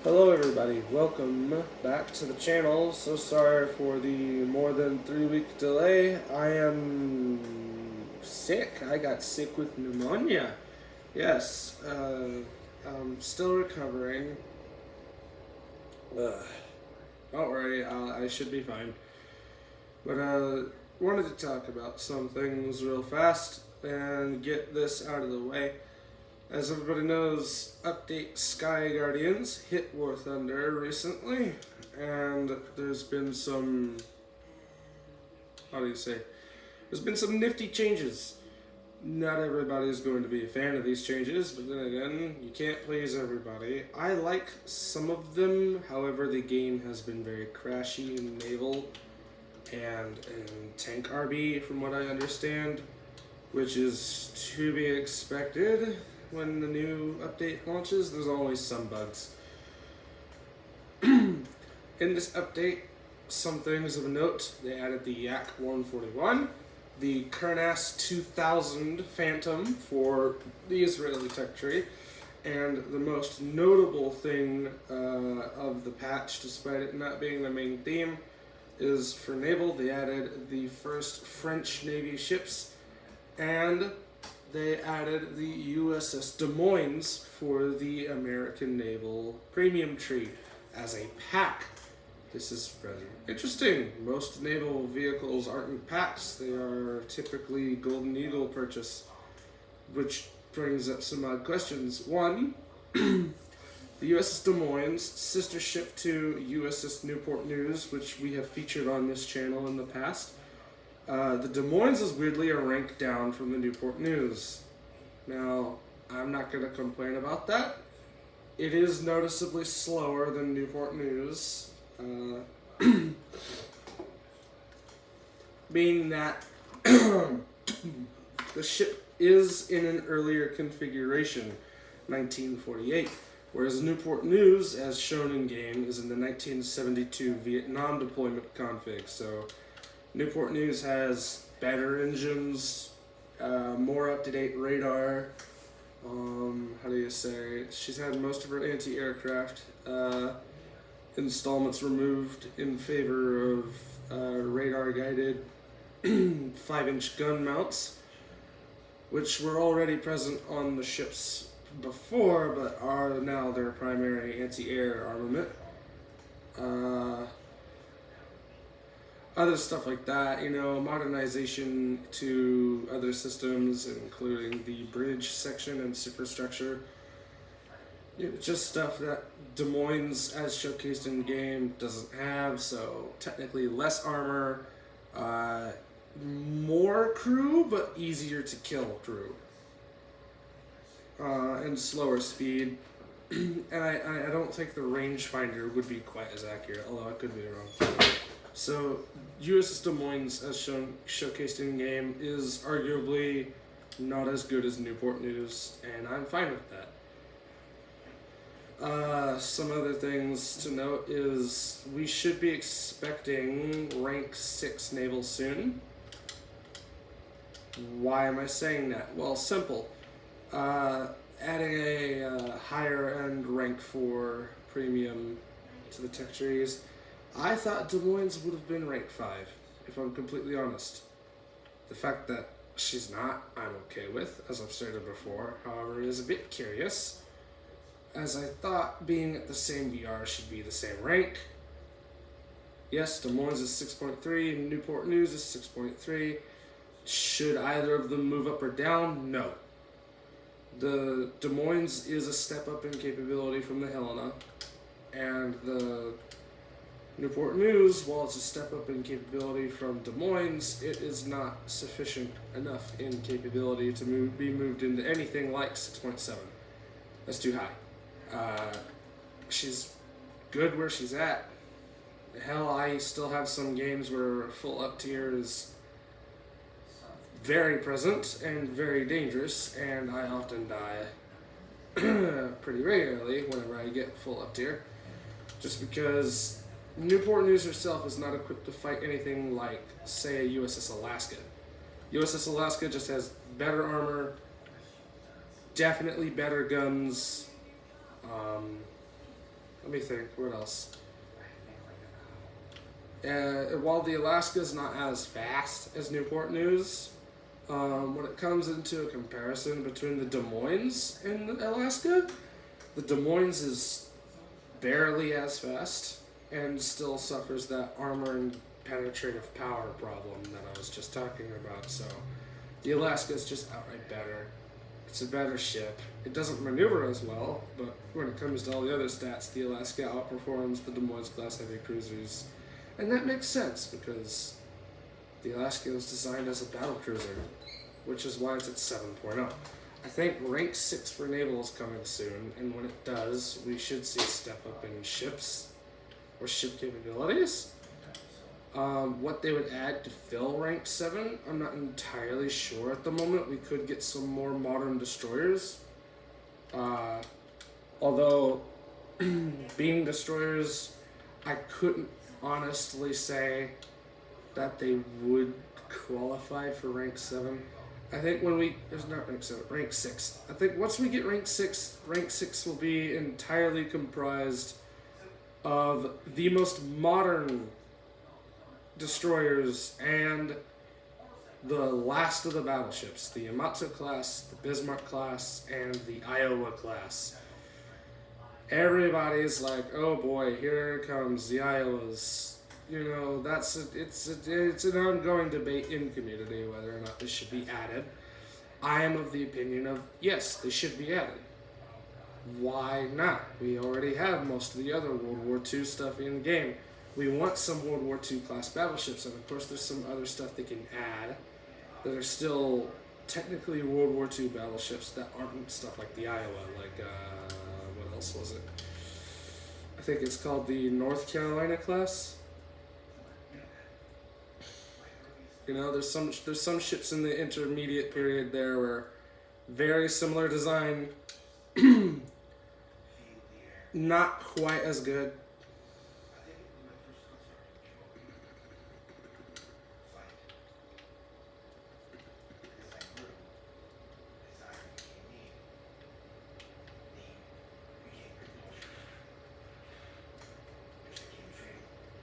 Hello everybody, welcome back to the channel. So sorry for the more than 3 week delay. I am sick. I got sick with pneumonia. Yes, I'm still recovering. Ugh. Don't worry, I should be fine. But wanted to talk about some things real fast and get this out of the way. As everybody knows, Update Sky Guardians hit War Thunder recently, and there's been some, there's been some nifty changes. Not everybody's going to be a fan of these changes, but then again, you can't please everybody. I like some of them, however, the game has been very crashy in naval and in tank RB, from what I understand, which is to be expected. When the new update launches, there's always some bugs. In this update, some things of note: they added the Yak 141, the Kernas 2000 Phantom for the Israeli tech tree, and the most notable thing of the patch, despite it not being the main theme, is for naval. They added the first French Navy ships, and they added the USS Des Moines for the American Naval Premium Tree as a pack. This is rather interesting. Most naval vehicles aren't in packs. They are typically Golden Eagle purchase, which brings up some odd questions. One, the USS Des Moines, sister ship to USS Newport News, which we have featured on this channel in the past. The Des Moines is weirdly a rank down from the Newport News. Now, I'm not going to complain about that. It is noticeably slower than Newport News. Being that the ship is in an earlier configuration, 1948, whereas Newport News, as shown in game, is in the 1972 Vietnam deployment config. So Newport News has better engines, more up-to-date radar. She's had most of her anti-aircraft installments removed in favor of radar-guided 5-inch gun mounts, which were already present on the ships before, but are now their primary anti-air armament. Other stuff like that, modernization to other systems, including the bridge section and superstructure. Just stuff that Des Moines, as showcased in the game, doesn't have, so technically less armor, more crew, but easier to kill crew, and slower speed. And I don't think the rangefinder would be quite as accurate, although I could be wrong. So, USS Des Moines, as showcased in game, is arguably not as good as Newport News, and I'm fine with that. Some other things to note is we should be expecting rank 6 naval soon. Why am I saying that? Well, simple. Adding a higher end rank 4 premium to the tech trees, I thought Des Moines would have been rank 5, if I'm completely honest. The fact that she's not, I'm okay with, as I've stated before. However, it is a bit curious, as I thought being at the same VR should be the same rank. Yes, Des Moines is 6.3, Newport News is 6.3. Should either of them move up or down? No. The Des Moines is a step up in capability from the Helena, and the Newport News, while it's a step up in capability from Des Moines, it is not sufficient enough in capability to be moved into anything like 6.7. That's too high. She's good where she's at. Hell, I still have some games where full up tier is very present and very dangerous, and I often die pretty regularly whenever I get full up tier, just because Newport News herself is not equipped to fight anything like, say, a USS Alaska. USS Alaska just has better armor, definitely better guns, Let me think. What else? While the Alaska is not as fast as Newport News, when it comes into a comparison between the Des Moines and Alaska, the Des Moines is barely as fast and still suffers that armor and penetrative power problem that I was just talking about. So the Alaska is just outright better. It's a better ship. It doesn't maneuver as well, but when it comes to all the other stats, the Alaska outperforms the Des Moines class heavy cruisers. And that makes sense because the Alaska was designed as a battle cruiser, which is why it's at 7.0. I think rank 6 for naval is coming soon, and when it does, we should see a step up in ships or ship capabilities. What they would add to fill rank 7, I'm not entirely sure at the moment. We could get some more modern destroyers. Although, being destroyers, I couldn't honestly say that they would qualify for rank 7. I think when we, there's not rank 7, rank 6. I think once we get rank 6 will be entirely comprised of the most modern destroyers and the last of the battleships, the Yamato class, the Bismarck class, and the Iowa class. Everybody's like, oh boy, here comes the Iowas. You know, it's an ongoing debate in community whether or not this should be added. I am of the opinion of yes, they should be added. Why not? We already have most of the other World War II stuff in game. We want some World War II class battleships, and of course there's some other stuff they can add that are still technically World War II battleships that aren't stuff like the Iowa, like, what else was it? I think it's called the North Carolina class. You know, there's some ships in the intermediate period there where very similar design, not quite as good.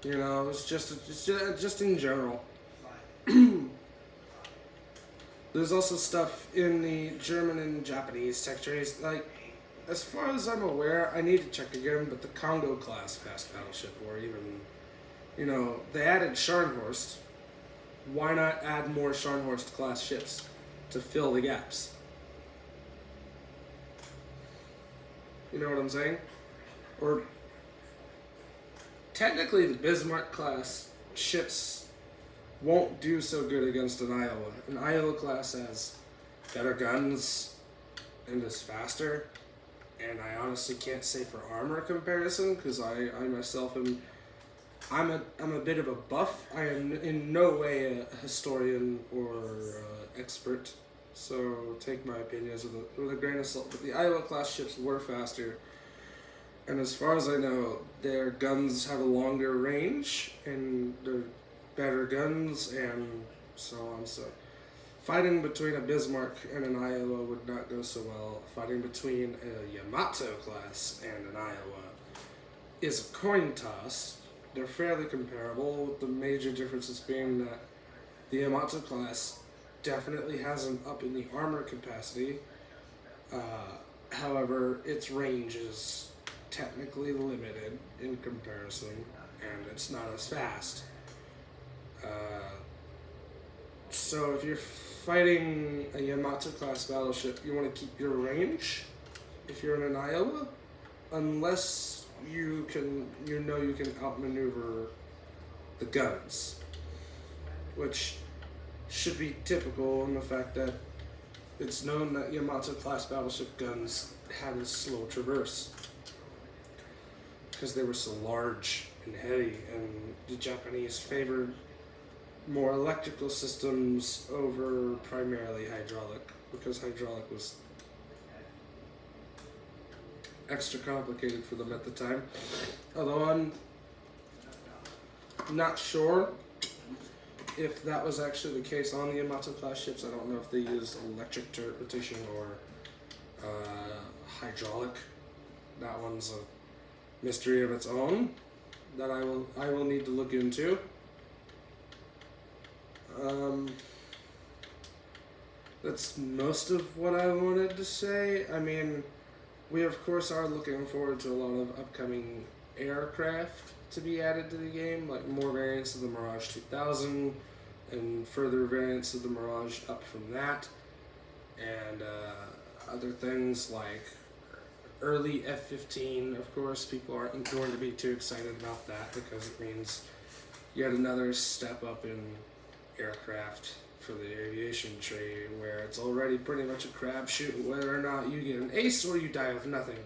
You know, it's just in general. There's also stuff in the German and Japanese sectors. Like, as far as I'm aware, I need to check again, but the Congo class fast battleship, or even, you know, they added Scharnhorst. Why not add more Scharnhorst class ships to fill the gaps? You know what I'm saying? Or technically, the Bismarck class ships won't do so good against an Iowa. An Iowa class has better guns and is faster. And I honestly can't say for armor comparison because I myself I'm a bit of a buff. I am in no way a historian or expert, so take my opinions with a grain of salt. But the Iowa class ships were faster. And as far as I know, their guns have a longer range, and they're better guns, and so on. So, fighting between a Bismarck and an Iowa would not go so well. Fighting between a Yamato class and an Iowa is a coin toss. They're fairly comparable, with the major differences being that the Yamato class definitely has an up in the armor capacity. However, its range is technically limited in comparison, and it's not as fast. So if you're fighting a Yamato class battleship, you want to keep your range if you're in an Iowa, unless you can outmaneuver the guns, which should be typical in the fact that it's known that Yamato class battleship guns had a slow traverse because they were so large and heavy, and the Japanese favored more electrical systems over primarily hydraulic, because hydraulic was extra complicated for them at the time. Although I'm not sure if that was actually the case on the Yamato class ships. I don't know if they used electric turret rotation or hydraulic. That one's mystery of its own that I will need to look into. That's most of what I wanted to say. I mean, we of course are looking forward to a lot of upcoming aircraft to be added to the game, like more variants of the Mirage 2000 and further variants of the Mirage up from that, and other things like early F-15. Of course, people aren't going to be too excited about that because it means yet another step up in aircraft for the aviation trade, where it's already pretty much a crapshoot whether or not you get an ace or you die with nothing.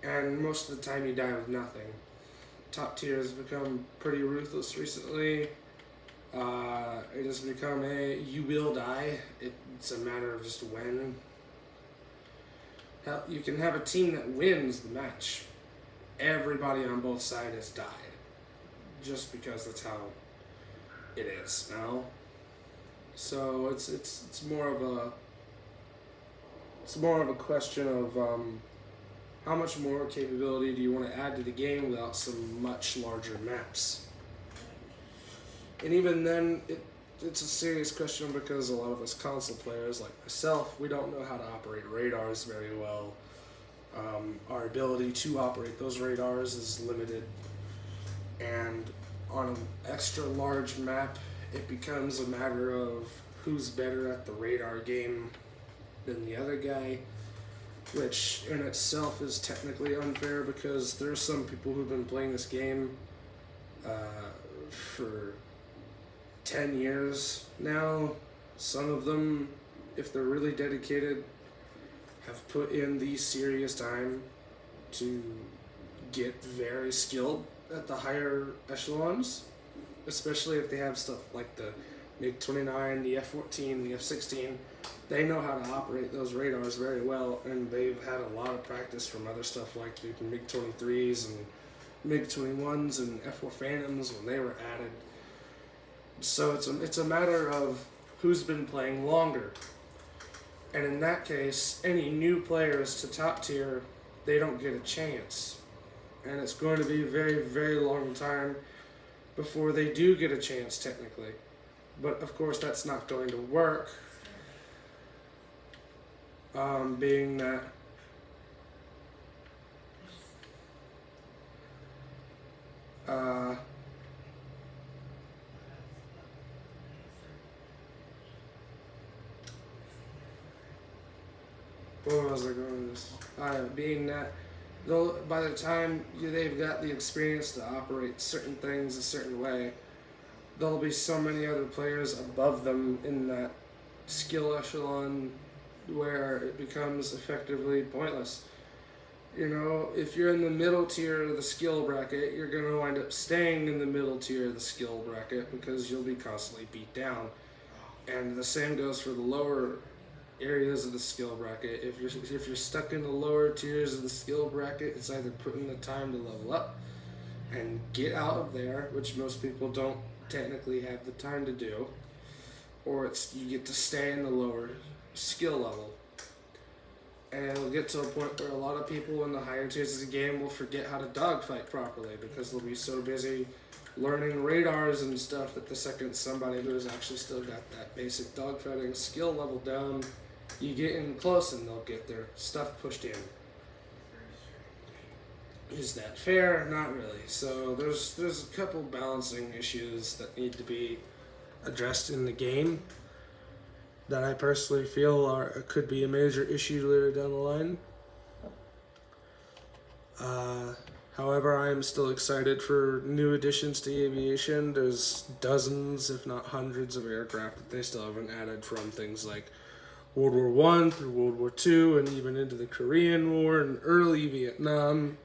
And most of the time you die with nothing. Top tier has become pretty ruthless recently. It has become you will die. It's a matter of just when. Hell, you can have a team that wins the match. Everybody on both sides has died. Just because that's how it is now. So it's more of a question of how much more capability do you want to add to the game without some much larger maps. And even then, it's a serious question because a lot of us console players, like myself, we don't know how to operate radars very well. Our ability to operate those radars is limited, and on an extra large map, it becomes a matter of who's better at the radar game than the other guy, which in itself is technically unfair because there's some people who've been playing this game for 10 years now. Some of them, if they're really dedicated, have put in the serious time to get very skilled at the higher echelons, especially if they have stuff like the MiG-29, the F-14, the F-16. They know how to operate those radars very well, and they've had a lot of practice from other stuff like the MiG-23s and MiG-21s and F-4 Phantoms when they were added. So it's a matter of who's been playing longer. And in that case, any new players to top tier, they don't get a chance. And it's going to be a very, very long time before they do get a chance, technically. But of course, that's not going to work. Being that where was I going with this? Being that by the time they've got the experience to operate certain things a certain way, there'll be so many other players above them in that skill echelon where it becomes effectively pointless. You know, if you're in the middle tier of the skill bracket, you're going to wind up staying in the middle tier of the skill bracket because you'll be constantly beat down. And the same goes for the lower areas of the skill bracket. If you're stuck in the lower tiers of the skill bracket, it's either put in the time to level up and get out of there, which most people don't technically have the time to do, or it's you get to stay in the lower skill level. And it'll get to a point where a lot of people in the higher tiers of the game will forget how to dogfight properly because they'll be so busy learning radars and stuff that the second somebody who has actually still got that basic dogfighting skill level down, you get in close and they'll get their stuff pushed in. Is that fair? Not really. So there's a couple balancing issues that need to be addressed in the game that I personally feel could be a major issue later down the line. However, I am still excited for new additions to aviation. There's dozens, if not hundreds, of aircraft that they still haven't added, from things like World War I through World War II and even into the Korean War and early Vietnam.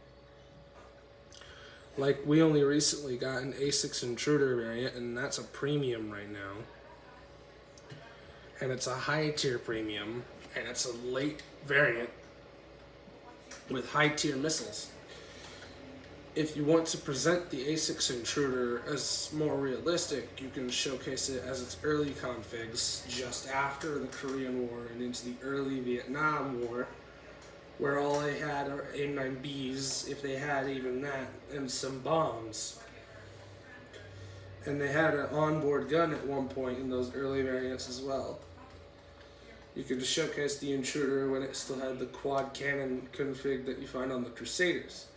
Like, we only recently got an A6 Intruder variant, and that's a premium right now. And it's a high tier premium, and it's a late variant with high tier missiles. If you want to present the A6 Intruder as more realistic, you can showcase it as its early configs just after the Korean War and into the early Vietnam War, where all they had are AIM-9Bs, if they had even that, and some bombs. And they had an onboard gun at one point in those early variants as well. You could showcase the Intruder when it still had the quad cannon config that you find on the Crusaders.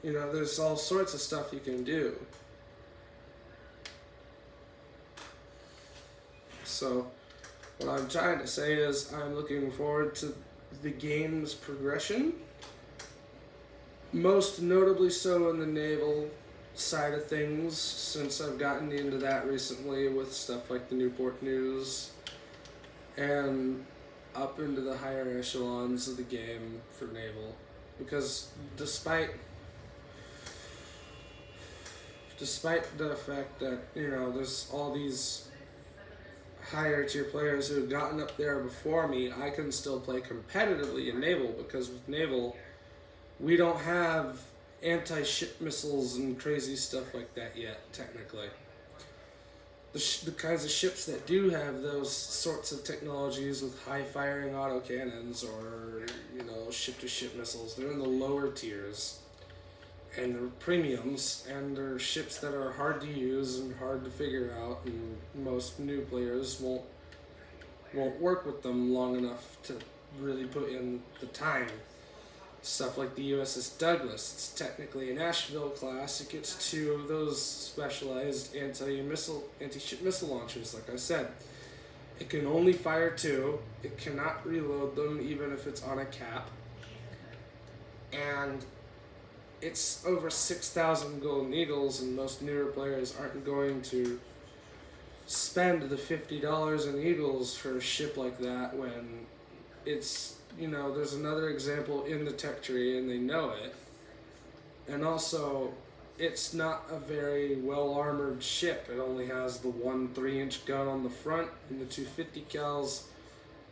You know, there's all sorts of stuff you can do. So, what I'm trying to say is I'm looking forward to the game's progression. Most notably so in the naval side of things, since I've gotten into that recently with stuff like the Newport News, and up into the higher echelons of the game for naval. Because despite the fact that, you know, there's all these higher tier players who have gotten up there before me, I can still play competitively in naval, because with naval we don't have anti-ship missiles and crazy stuff like that yet, technically. The kinds of ships that do have those sorts of technologies with high-firing autocannons or, you know, ship-to-ship missiles, they're in the lower tiers. And they're premiums, and they're ships that are hard to use and hard to figure out, and most new players won't work with them long enough to really put in the time. Stuff like the USS Douglas, it's technically an Asheville class. It gets 2 of those specialized anti-ship missile launchers, like I said. It can only fire 2. It cannot reload them even if it's on a cap. And it's over 6,000 Golden Eagles, and most newer players aren't going to spend the $50 in Eagles for a ship like that when it's, you know, there's another example in the tech tree and they know it. And also, it's not a very well armored ship. It only has the one 3-inch gun on the front and the 250 cals.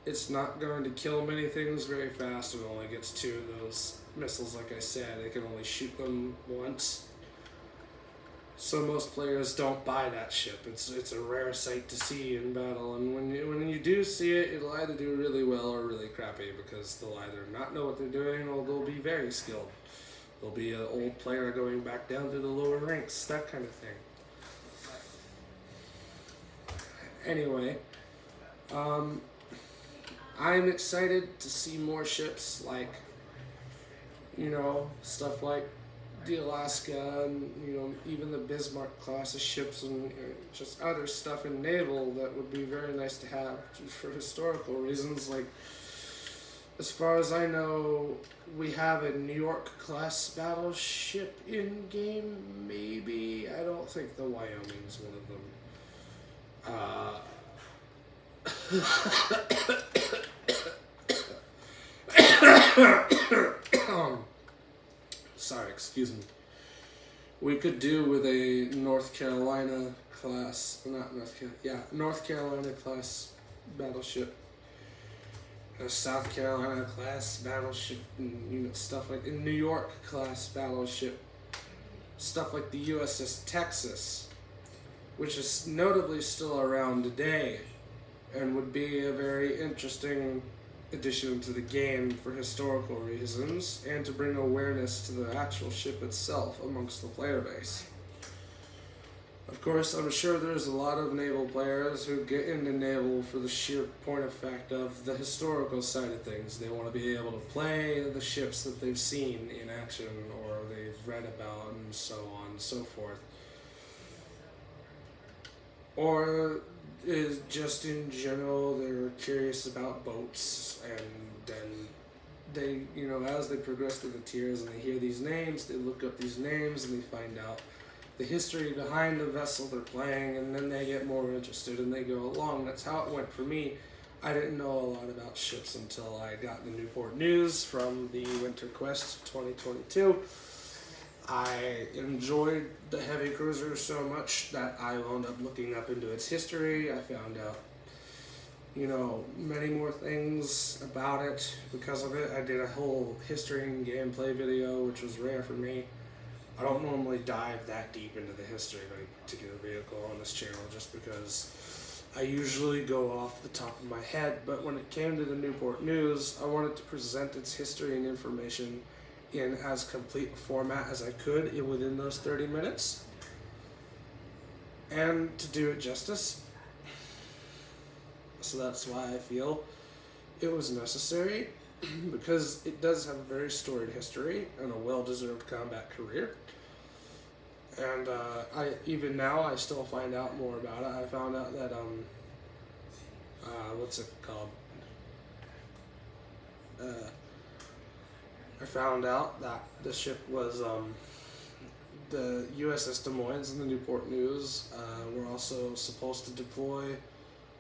It's not going to kill many things very fast. It only gets 2 of those missiles, like I said. It can only shoot them once. So most players don't buy that ship. It's a rare sight to see in battle, and when you do see it, it'll either do really well or really crappy, because they'll either not know what they're doing or they'll be very skilled. They'll be an old player going back down to the lower ranks, that kind of thing. Anyway, I'm excited to see more ships, like, you know, stuff like the Alaska and, you know, even the Bismarck class of ships, and just other stuff in naval that would be very nice to have for historical reasons. Like, as far as I know, we have a New York class battleship in game, maybe. I don't think the Wyoming's one of them. Sorry, excuse me. We could do with a North Carolina class battleship. A South Carolina class battleship, and, you know, stuff like in New York class battleship. Stuff like the USS Texas, which is notably still around today, and would be a very interesting addition to the game for historical reasons, and to bring awareness to the actual ship itself amongst the player base. Of course, I'm sure there's a lot of naval players who get into naval for the sheer point of fact of the historical side of things. They want to be able to play the ships that they've seen in action or they've read about, and so on and so forth. Or is just in general, they're curious about boats, and then they, you know, as they progress through the tiers and they hear these names, they look up these names and they find out the history behind the vessel they're playing, and then they get more interested and they go along. That's how it went for me. I didn't know a lot about ships until I got the Newport News from the Winter Quest 2022. I enjoyed the heavy cruiser so much that I wound up looking up into its history. I found out, you know, many more things about it because of it. I did a whole history and gameplay video, which was rare for me. I don't normally dive that deep into the history of any particular vehicle on this channel, just because I usually go off the top of my head, but when it came to the Newport News, I wanted to present its history and information in as complete a format as I could within those 30 minutes. And to do it justice, so that's why I feel it was necessary, because it does have a very storied history and a well-deserved combat career. And even now I still find out more about it. I found out that what's it called? I found out that the ship was the USS Des Moines and the Newport News were also supposed to deploy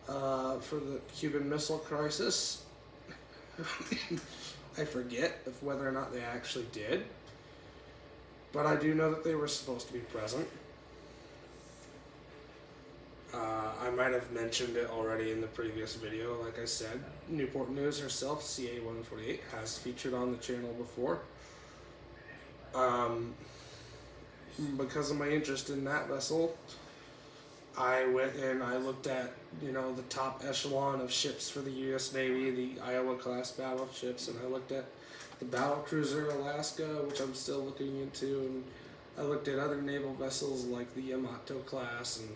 for the Cuban Missile Crisis. I forget whether or not they actually did, but I do know that they were supposed to be present. I might have mentioned it already in the previous video. Like I said, Newport News herself, CA-148, has featured on the channel before. Because of my interest in that vessel, I went and I looked at, the top echelon of ships for the U.S. Navy, the Iowa-class battleships, and I looked at the battlecruiser Alaska, which I'm still looking into, and I looked at other naval vessels like the Yamato class and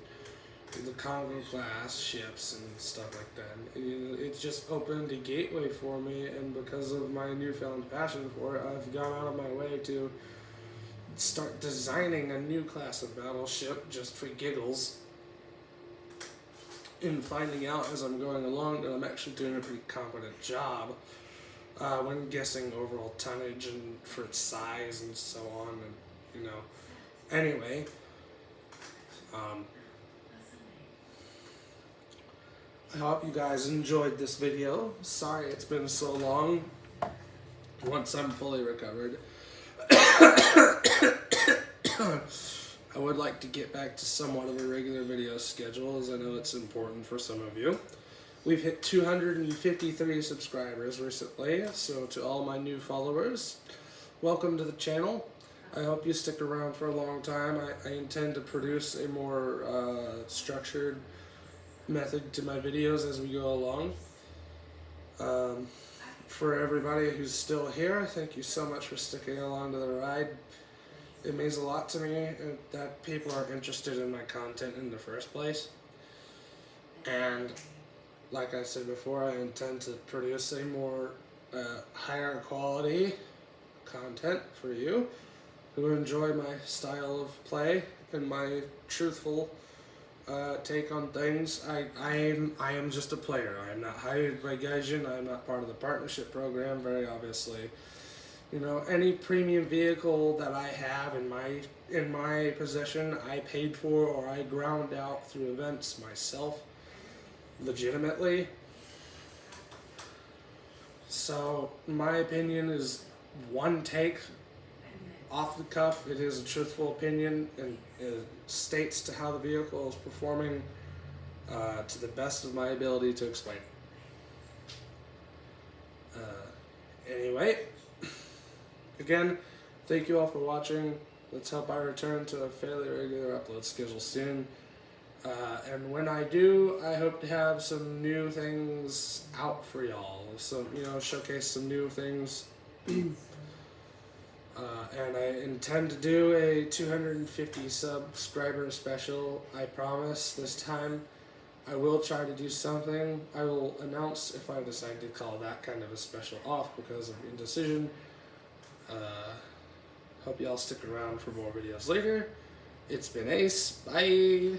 the Congo class ships and stuff like that. And, it just opened a gateway for me, and because of my newfound passion for it, I've gone out of my way to start designing a new class of battleship just for giggles, and finding out as I'm going along that I'm actually doing a pretty competent job when guessing overall tonnage and for its size and so on, and anyway, I hope you guys enjoyed this video. Sorry it's been so long. Once I'm fully recovered, I would like to get back to somewhat of a regular video schedule, as I know it's important for some of you. We've hit 253 subscribers recently, so to all my new followers, welcome to the channel. I hope you stick around for a long time. I intend to produce a more structured method to my videos as we go along. For everybody who's still here, thank you so much for sticking along to the ride. It means a lot to me that people are interested in my content in the first place. And like I said before, I intend to produce a more higher quality content for you who enjoy my style of play and my truthful take on things. I am just a player. I am not hired by Gaijin. I am not part of the partnership program, very obviously. Any premium vehicle that I have in my possession, I paid for or I ground out through events myself, legitimately. So my opinion is one take, off the cuff. It is a truthful opinion, and it states to how the vehicle is performing to the best of my ability to explain it. Anyway, again, thank you all for watching. Let's hope I return to a fairly regular upload schedule soon. And when I do, I hope to have some new things out for y'all. So, showcase some new things. And I intend to do a 250 subscriber special, I promise. This time I will try to do something. I will announce if I decide to call that kind of a special off because of indecision. Hope y'all stick around for more videos later. It's been Ace. Bye!